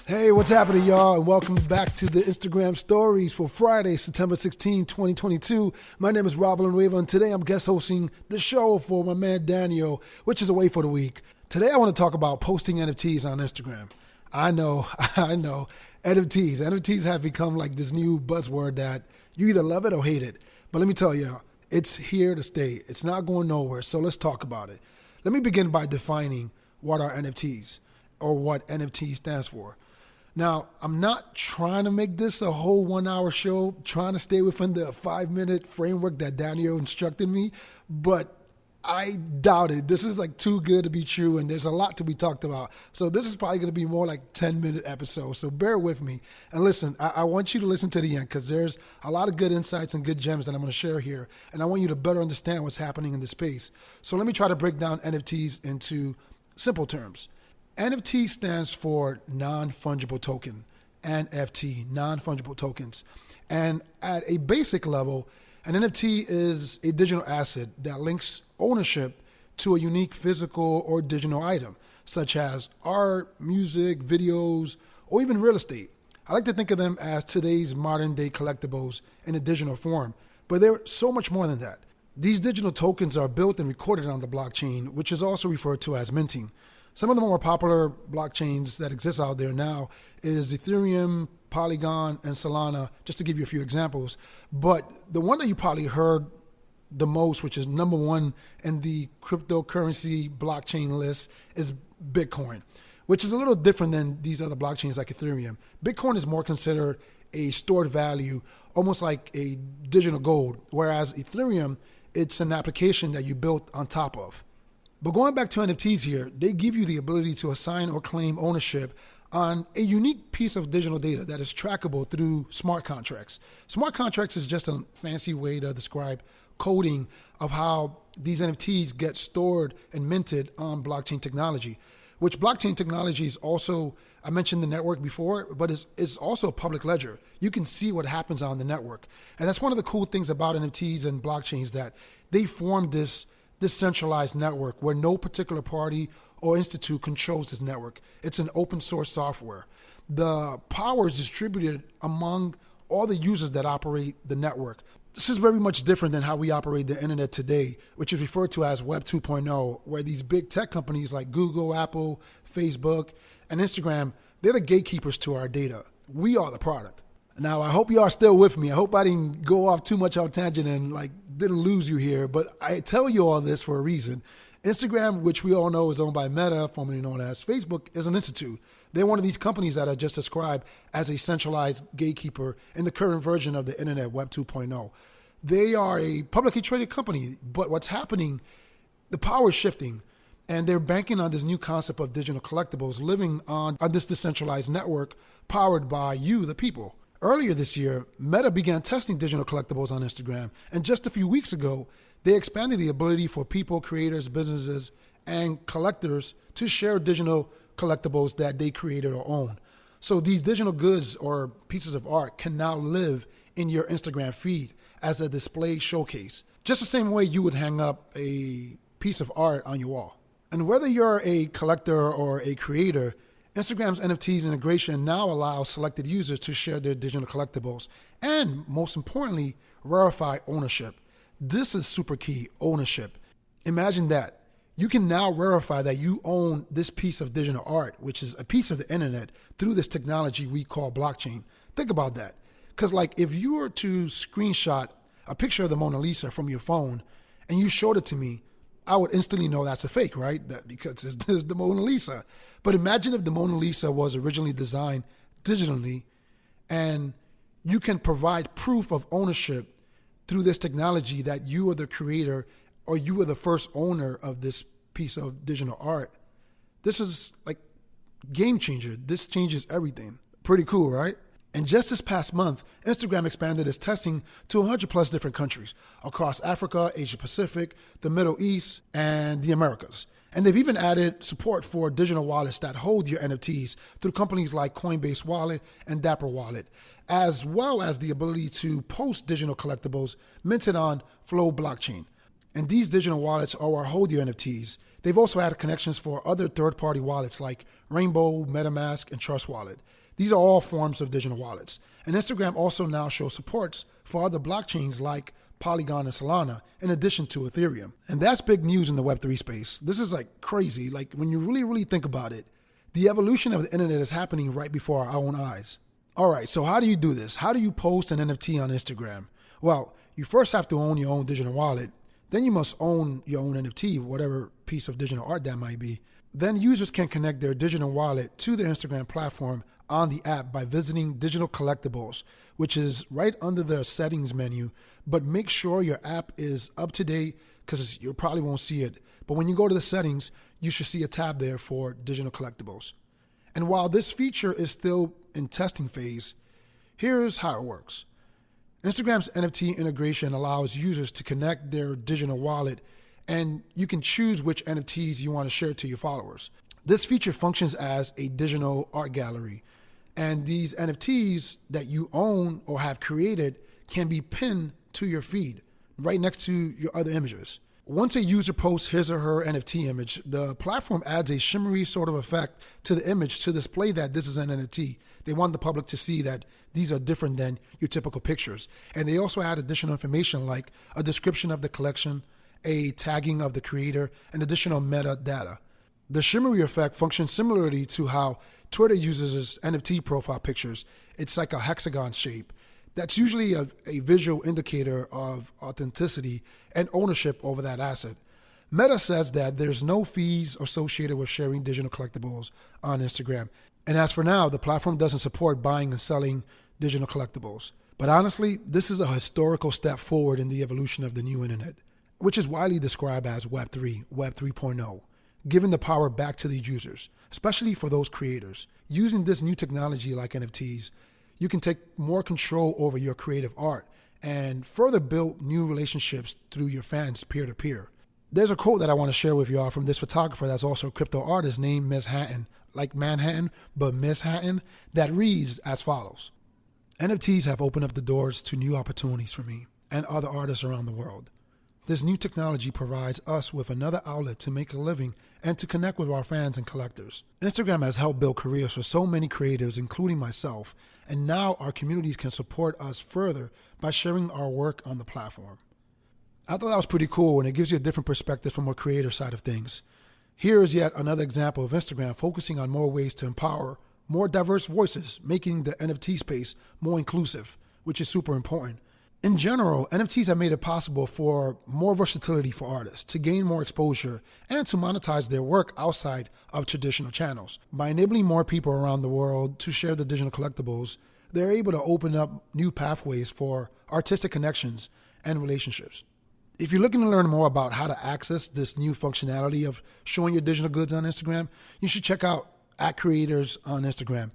Hey, what's happening, y'all? And welcome back to the Instagram stories for Friday, September 16, 2022. My name is Rob Villanueva, and today I'm guest hosting the show for my man Daniel, which is away for the week. Today I want to talk about posting NFTs on Instagram. I know, NFTs. NFTs have become like this new buzzword that you either love it or hate it. But let me tell you, it's here to stay. It's not going nowhere, so let's talk about it. Let me begin by defining what are NFTs or what NFT stands for. Now, I'm not trying to make this a whole 1 hour show, trying to stay within the 5-minute framework that Daniel instructed me, but I doubt it. This is like too good to be true, and there's a lot to be talked about. So this is probably going to be more like 10-minute episode, so bear with me. And listen, I want you to listen to the end because there's a lot of good insights and good gems that I'm going to share here, and I want you to better understand what's happening in the space. So let me try to break down NFTs into simple terms. NFT stands for non-fungible token, NFT, non-fungible tokens. And at a basic level, an NFT is a digital asset that links ownership to a unique physical or digital item, such as art, music, videos, or even real estate. I like to think of them as today's modern day collectibles in a digital form, but they're so much more than that. These digital tokens are built and recorded on the blockchain, which is also referred to as minting. Some of the more popular blockchains that exist out there now is Ethereum, Polygon, and Solana, just to give you a few examples. But the one that you probably heard the most, which is number one in the cryptocurrency blockchain list, is Bitcoin, which is a little different than these other blockchains like Ethereum. Bitcoin is more considered a stored value, almost like a digital gold, whereas Ethereum, it's an application that you built on top of. But going back to NFTs here, they give you the ability to assign or claim ownership on a unique piece of digital data that is trackable through smart contracts. Smart contracts is just a fancy way to describe coding of how these NFTs get stored and minted on blockchain technology, which blockchain technology is also, I mentioned the network before, but it's also a public ledger. You can see what happens on the network. And that's one of the cool things about NFTs and blockchains, that they form this decentralized network where no particular party or institute controls this network. It's an open source software. The power is distributed among all the users that operate the network. This is very much different than how we operate the internet today, which is referred to as Web 2.0, where these big tech companies like Google, Apple, Facebook, and Instagram, they're the gatekeepers to our data. We are the product. Now, I hope you are still with me. I hope I didn't go off too much on tangent and didn't lose you here, but I tell you all this for a reason. Instagram, which we all know is owned by Meta, formerly known as Facebook, is an institute. They're one of these companies that I just described as a centralized gatekeeper in the current version of the internet, Web 2.0. They are a publicly traded company, but what's happening, the power is shifting, and they're banking on this new concept of digital collectibles living on this decentralized network powered by you, the people. Earlier this year, Meta began testing digital collectibles on Instagram, and just a few weeks ago, they expanded the ability for people, creators, businesses, and collectors to share digital collectibles that they created or own. So these digital goods or pieces of art can now live in your Instagram feed as a display showcase, just the same way you would hang up a piece of art on your wall. And whether you're a collector or a creator, Instagram's NFTs integration now allows selected users to share their digital collectibles and, most importantly, verify ownership. This is super key, ownership. Imagine that. You can now verify that you own this piece of digital art, which is a piece of the internet, through this technology we call blockchain. Think about that. Because if you were to screenshot a picture of the Mona Lisa from your phone and you showed it to me, I would instantly know that's a fake, right? Because it's the Mona Lisa. But imagine if the Mona Lisa was originally designed digitally and you can provide proof of ownership through this technology that you are the creator or you are the first owner of this piece of digital art. This is game changer. This changes everything. Pretty cool, right? And just this past month, Instagram expanded its testing to 100 plus different countries across Africa, Asia Pacific, the Middle East, and the Americas. And they've even added support for digital wallets that hold your NFTs through companies like Coinbase Wallet and Dapper Wallet, as well as the ability to post digital collectibles minted on Flow blockchain. And these digital wallets are where hold your NFTs. They've also added connections for other third-party wallets like Rainbow, MetaMask, and Trust Wallet. These are all forms of digital wallets. And Instagram also now shows supports for other blockchains like Polygon and Solana, in addition to Ethereum. And that's big news in the Web3 space. This is like crazy. Like when you really think about it, the evolution of the internet is happening right before our own eyes. All right, so how do you do this? How do you post an NFT on Instagram? Well, you first have to own your own digital wallet. Then you must own your own NFT, whatever piece of digital art that might be. Then users can connect their digital wallet to the Instagram platform on the app by visiting Digital Collectibles, which is right under the settings menu. But make sure your app is up to date because you probably won't see it. But when you go to the settings, you should see a tab there for Digital Collectibles. And while this feature is still in testing phase, here's how it works. Instagram's NFT integration allows users to connect their digital wallet, and you can choose which NFTs you want to share to your followers. This feature functions as a digital art gallery, and these NFTs that you own or have created can be pinned to your feed right next to your other images. Once a user posts his or her NFT image, the platform adds a shimmery sort of effect to the image to display that this is an NFT. They want the public to see that these are different than your typical pictures. And they also add additional information like a description of the collection, a tagging of the creator, and additional metadata. The shimmery effect functions similarly to how Twitter uses its NFT profile pictures. It's like a hexagon shape. That's usually a visual indicator of authenticity and ownership over that asset. Meta says that there's no fees associated with sharing digital collectibles on Instagram. And as for now, the platform doesn't support buying and selling digital collectibles. But honestly, this is a historical step forward in the evolution of the new internet, which is widely described as Web3, Web 3.0, giving the power back to the users, especially for those creators. Using this new technology like NFTs, you can take more control over your creative art and further build new relationships through your fans peer-to-peer. There's a quote that I want to share with y'all from this photographer that's also a crypto artist named Miss Hatton, like Manhattan, but Miss Hatton, that reads as follows. NFTs have opened up the doors to new opportunities for me and other artists around the world. This new technology provides us with another outlet to make a living and to connect with our fans and collectors. Instagram has helped build careers for so many creatives, including myself, and now our communities can support us further by sharing our work on the platform. I thought that was pretty cool, and it gives you a different perspective from a creator side of things. Here is yet another example of Instagram focusing on more ways to empower more diverse voices, making the NFT space more inclusive, which is super important. In general, NFTs have made it possible for more versatility for artists to gain more exposure and to monetize their work outside of traditional channels. By enabling more people around the world to share the digital collectibles, they're able to open up new pathways for artistic connections and relationships. If you're looking to learn more about how to access this new functionality of showing your digital goods on Instagram, you should check out @creators on Instagram,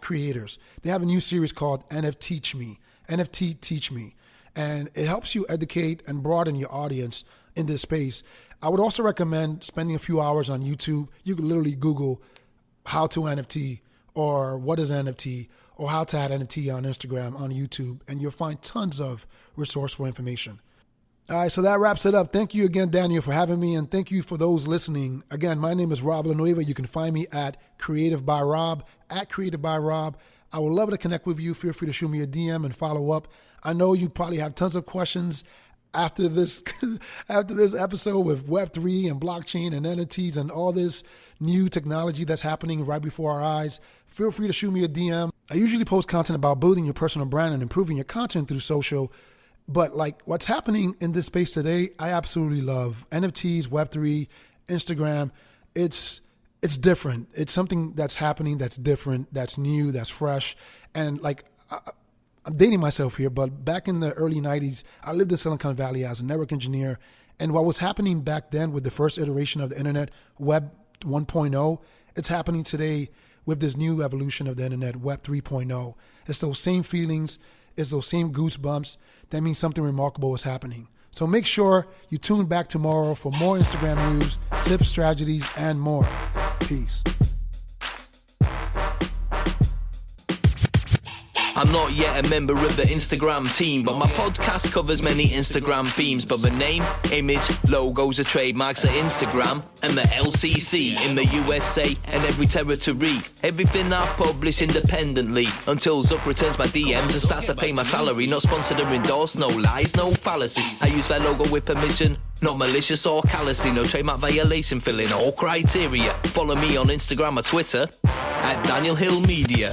@creators. They have a new series called NFT Teach Me. And it helps you educate and broaden your audience in this space. I would also recommend spending a few hours on YouTube. You can literally Google how to NFT or what is NFT or how to add NFT on Instagram on YouTube, and you'll find tons of resourceful information. All right, so that wraps it up. Thank you again, Daniel, for having me, and thank you for those listening. Again, my name is Rob Villanueva. You can find me at Creative by Rob, I would love to connect with you. Feel free to shoot me a DM and follow up. I know you probably have tons of questions after this episode with Web3 and blockchain and NFTs and all this new technology that's happening right before our eyes. Feel free to shoot me a DM. I usually post content about building your personal brand and improving your content through social. But like what's happening in this space today, I absolutely love. NFTs, Web3, Instagram. It's different. It's something that's happening that's different, that's new, that's fresh. And like, I'm dating myself here, but back in the early 90s, I lived in Silicon Valley as a network engineer. And what was happening back then with the first iteration of the internet, Web 1.0, it's happening today with this new evolution of the internet, Web 3.0. It's those same feelings, it's those same goosebumps. That means something remarkable is happening. So make sure you tune back tomorrow for more Instagram news, tips, strategies, and more. Peace. I'm not yet a member of the Instagram team, but my podcast covers many Instagram themes. But the name, image, logos are trademarks at Instagram and the LCC in the USA and every territory. Everything I publish independently until Zuck returns my DMs and starts to pay my salary. Not sponsored or endorsed, no lies, no fallacies. I use their logo with permission, not malicious or callously. No trademark violation, filling all criteria. Follow me on Instagram or Twitter at Daniel Hill Media.